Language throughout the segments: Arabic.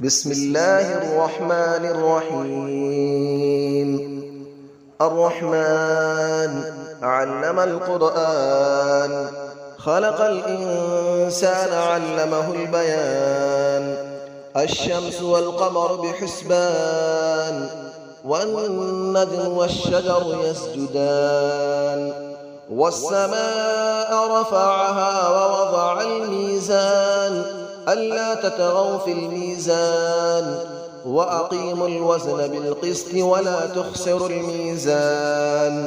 بسم الله الرحمن الرحيم. الرحمن علم القرآن، خلق الإنسان علمه البيان. الشمس والقمر بحسبان، والنجم والشجر يسجدان. والسماء رفعها ووضع الميزان، ألا تطغوا في الميزان، وأقيموا الوزن بالقسط ولا تخسروا الميزان.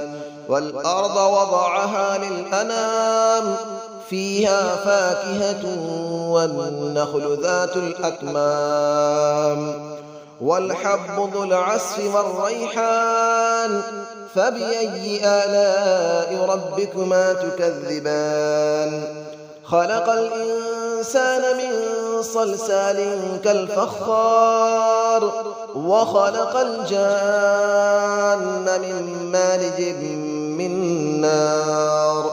والأرض وضعها للأنام، فيها فاكهة والنخل ذات الأكمام. والحب ذو العصف والريحان، فبأي آلاء ربكما تكذبان. خلق الإنسان من صلصال كالفخار، وخلق الجان من مارج من نار.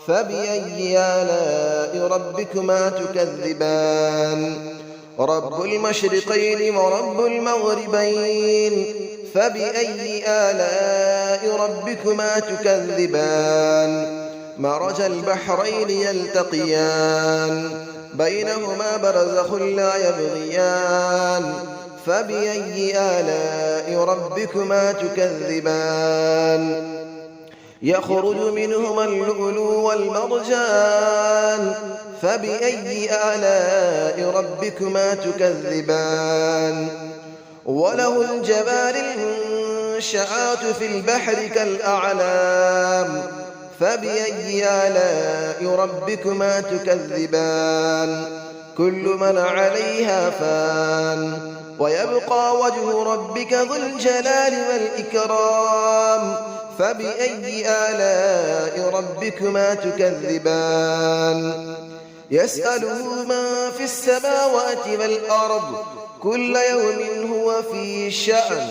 فبأي آلاء ربكما تكذبان. رب المشرقين ورب المغربين، فبأي آلاء ربكما تكذبان. مرج البحرين يلتقيان، بينهما برزخ لا يبغيان. فبأي آلاء ربكما تكذبان. يخرج منهما اللؤلؤ والمرجان، فبأي آلاء ربكما تكذبان. وله الجوار المنشآت في البحر كالأعلام، فبأي آلاء ربكما تكذبان. كل من عليها فان، ويبقى وجه ربك ذو الجلال والإكرام. فبأي آلاء ربكما تكذبان. يسأله من في السماوات والأرض، كل يوم هو في شأن.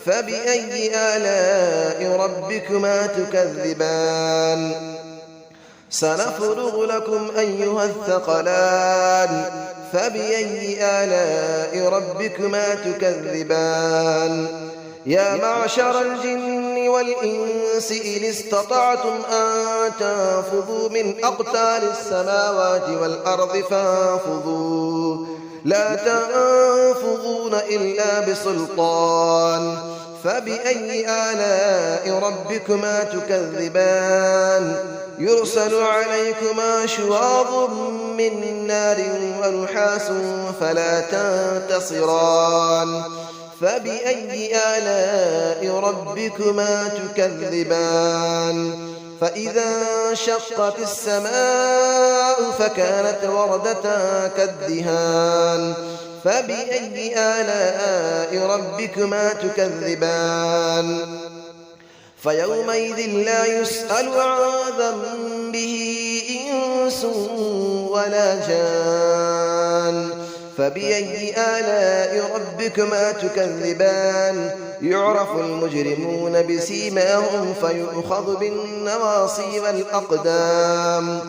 فبأي آلاء ربكما تكذبان. سنفرغ لكم أيها الثقلان، فبأي آلاء ربكما تكذبان. يا معشر الجن والإنس إن استطعتم أن تنفذوا من أقطار السماوات والأرض فانفذوا، لا تنفذون إلا بسلطان. فبأي آلاء ربكما تكذبان. يرسل عليكما شواظ من نار ونحاس فلا تنتصران. فبأي آلاء ربكما تكذبان. فإذا انشقت السماء فكانت وردة كالدهان. فبأي آلاء ربكما تكذبان. فيومئذ لا يسأل عن ذنبه إنس ولا جان. فبأي آلاء ربكما تكذبان. يعرف المجرمون بسيماهم فيؤخذ بالنواصي والأقدام.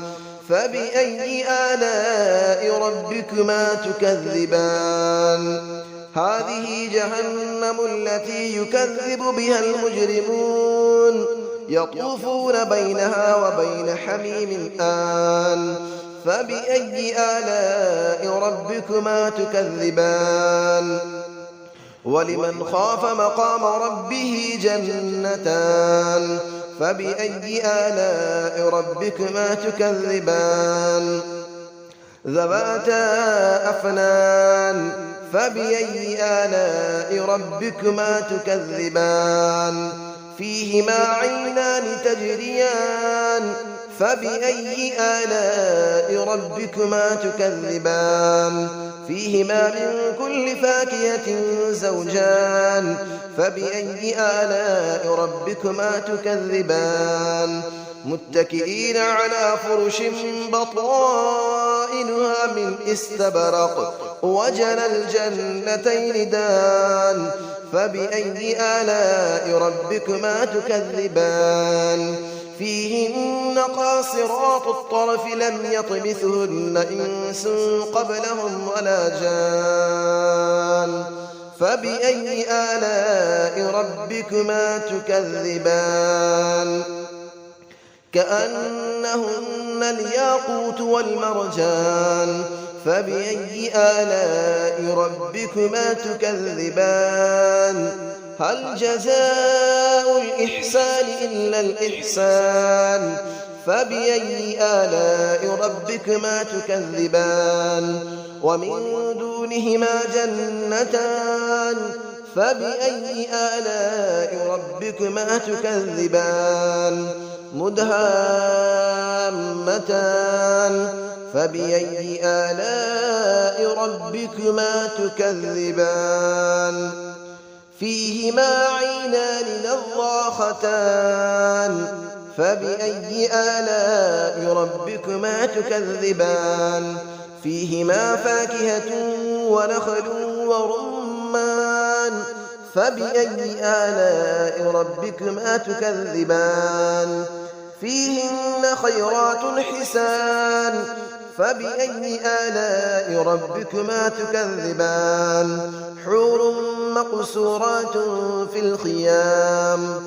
فبأي آلاء ربكما تكذبان. هذه جهنم التي يكذب بها المجرمون، يطوفون بينها وبين حميم آن. فبأي آلاء ربكما تكذبان. ولمن خاف مقام ربه جنتان. فبأي آلاء ربكما تكذبان. ذواتا أفنان. فبأي آلاء ربكما تكذبان. فيهما عينان تجريان. فبأي آلاء ربكما تكذبان. فيهما من كل فاكهة زوجان. فبأي آلاء ربكما تكذبان. متكئين على فرش بطائنها من استبرق، وجنى الجنتين دان. فبأي آلاء ربكما تكذبان. فيهن قاصرات الطرف لم يطمثهن إنس قبلهم ولا جان. فبأي آلاء ربكما تكذبان كأنهن الياقوت والمرجان فبأي آلاء ربكما تكذبان هل جزاء الإحسان إلا الإحسان فبأي آلاء ربكما تكذبان ومن دونهما جنتان فبأي آلاء ربكما تكذبان مدهامتان فبأي آلاء ربكما تكذبان فيهما عينان نضاختان فبأي آلاء ربكما تكذبان فيهما فاكهة ونخل ورمان فبأي آلاء ربكما تكذبان فيهن خيرات حسان فبأي آلاء ربكما تكذبان حور مقصورات في الخيام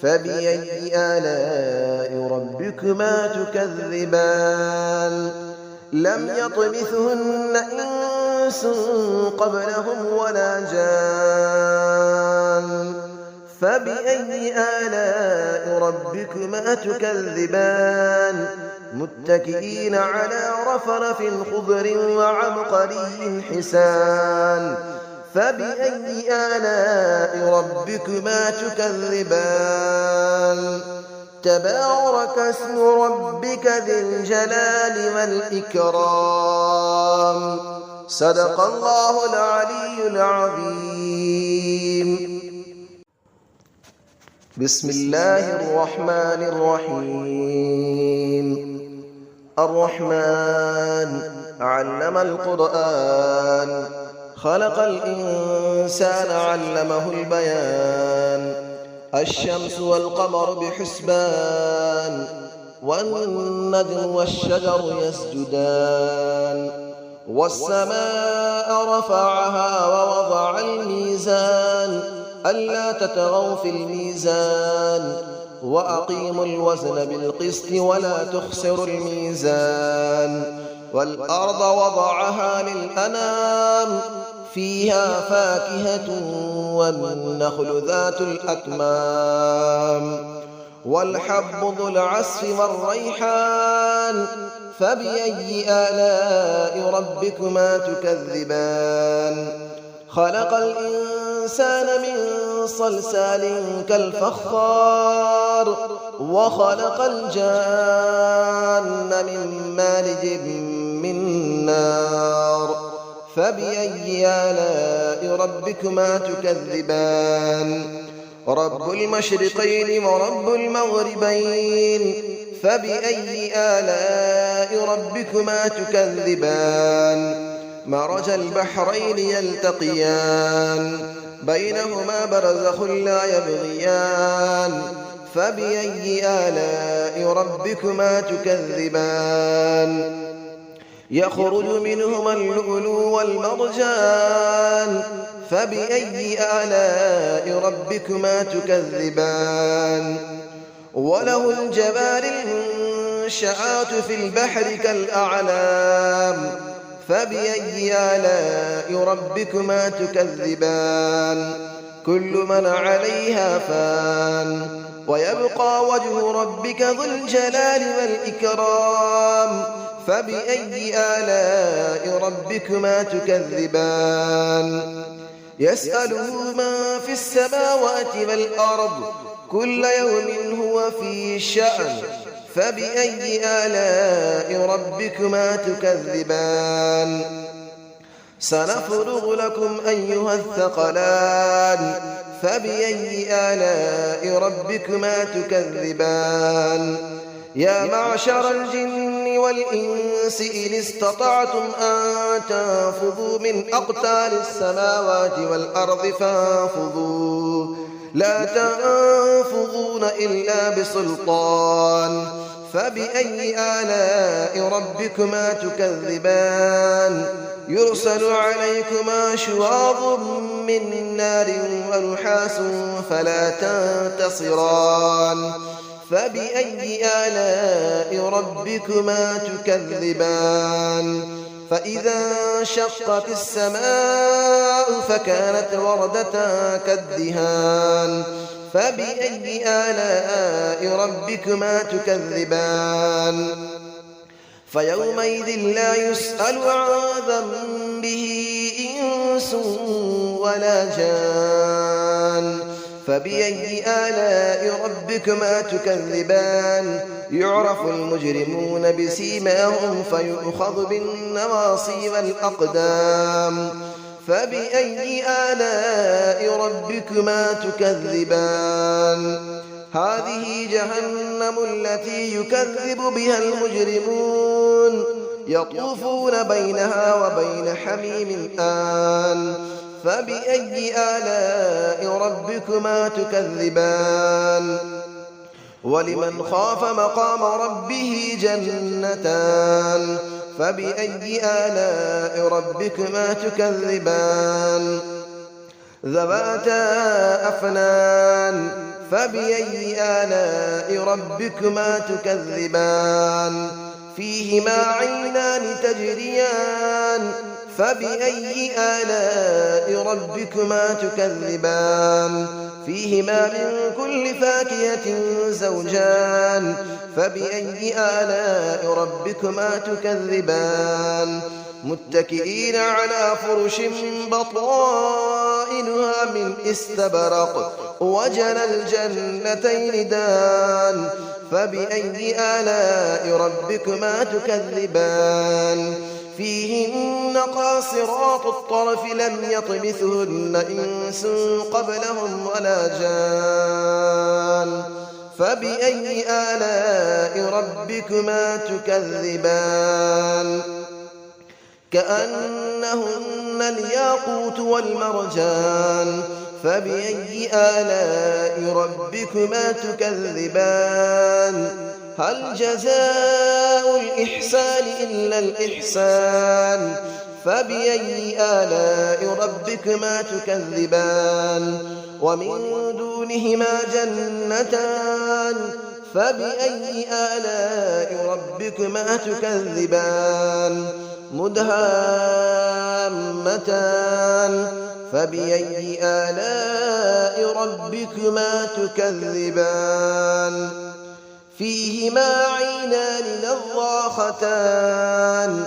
فبأي آلاء ربكما تكذبان لم يطمثهن إنس قبلهم ولا جان فبأي آلاء ربكما تكذبان متكئين على رفرف خضر وعبقري حسان فبأي آلاء ربكما تكذبان تبارك اسم ربك ذي الجلال والإكرام صدق الله العلي العظيم بسم الله الرحمن الرحيم الرحمن علم القرآن خلق الإنسان علمه البيان الشمس والقمر بحسبان والنجم والشجر يسجدان والسماء رفعها ووضع الميزان ألا تطغوا في الميزان وأقيموا الوزن بالقسط ولا تخسروا الميزان والأرض وضعها للأنام فيها فاكهة والنخل ذات الأكمام والحب ذو العصف والريحان فبأي آلاء ربكما تكذبان خلق الإنسان من صلصال كالفخار وخلق الجان من مارج من نار فبأي آلاء ربكما تكذبان رب المشرقين ورب المغربين فبأي آلاء ربكما تكذبان مرج البحرين يلتقيان بينهما برزخ لا يبغيان فبأي آلاء ربكما تكذبان يخرج منهما اللؤلؤ والمرجان فبأي آلاء ربكما تكذبان وله الجبال المنشآت في البحر كالأعلام فبأي آلاء ربكما تكذبان كل من عليها فان ويبقى وجه ربك ذو الجلال والإكرام فبأي آلاء ربكما تكذبان يسأله من في السماوات والأرض كل يوم هو في شأن فبأي آلاء ربكما تكذبان سنفرغ لكم أيها الثقلان فبأي آلاء ربكما تكذبان يا معشر الجن والإنس إن استطعتم أن تنفذوا من أقطار السماوات والأرض فانفذوا لا تنفذون إلا بسلطان فبأي آلاء ربكما تكذبان يرسل عليكما شواظ من نار ونحاس فلا تنتصران فبأي آلاء ربكما تكذبان فإذا انشقت السماء فكانت وردة كالدهان فبأي آلاء ربكما تكذبان فيومئذ لا يسأل عن ذنبه إنس ولا جان فبأي آلاء ربكما تكذبان يعرف المجرمون بسيماهم فيؤخذ بالنواصي والأقدام فبأي آلاء ربكما تكذبان هذه جهنم التي يكذب بها المجرمون يطوفون بينها وبين حميم آن فبأي آلاء ربكما تكذبان ولمن خاف مقام ربه جنتان فبأي آلاء ربكما تكذبان ذواتا أفنان فبأي آلاء ربكما تكذبان فيهما عينان تجريان فبأي آلاء ربكما تكذبان فيهما من كل فاكهة زوجان فبأي آلاء ربكما تكذبان متكئين على فرش بطائنها من استبرق وجنى الجنتين دان فبأي آلاء ربكما تكذبان فيهن قاصرات الطرف لم يطمثهن إنس قبلهم ولا جان فبأي آلاء ربكما تكذبان كأنهن الياقوت والمرجان فبأي آلاء ربكما تكذبان هل جزاء الإحسان إلا الإحسان فبأي آلاء ربكما تكذبان ومن دونهما جنتان فبأي آلاء ربكما تكذبان مدهامتان فبأي آلاء ربكما تكذبان فيهما عينان نضاختان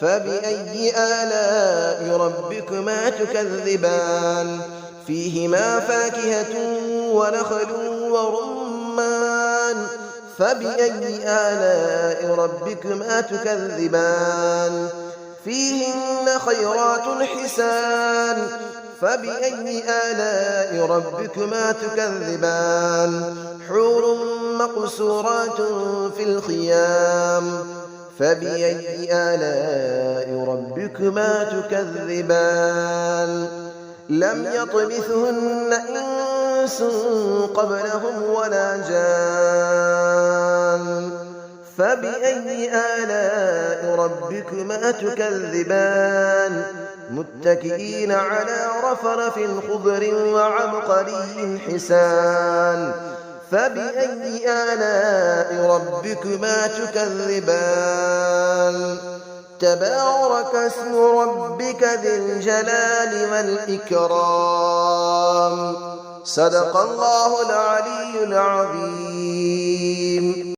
فبأي آلاء ربكما تكذبان فيهما فاكهة ونخل ورمان فبأي آلاء ربكما تكذبان فيهن خيرات حسان فبأي آلاء ربكما تكذبان حور مقصورات في الخيام فبأي آلاء ربكما تكذبان لم يطمثهن إنس قبلهم ولا جان فبأي آلاء ربكما تكذبان متكئين على رفرف خضر وعبقري حسان فبأي آلاء ربكما تكذبان تبارك اسم ربك ذي الجلال والإكرام صدق الله العلي العظيم.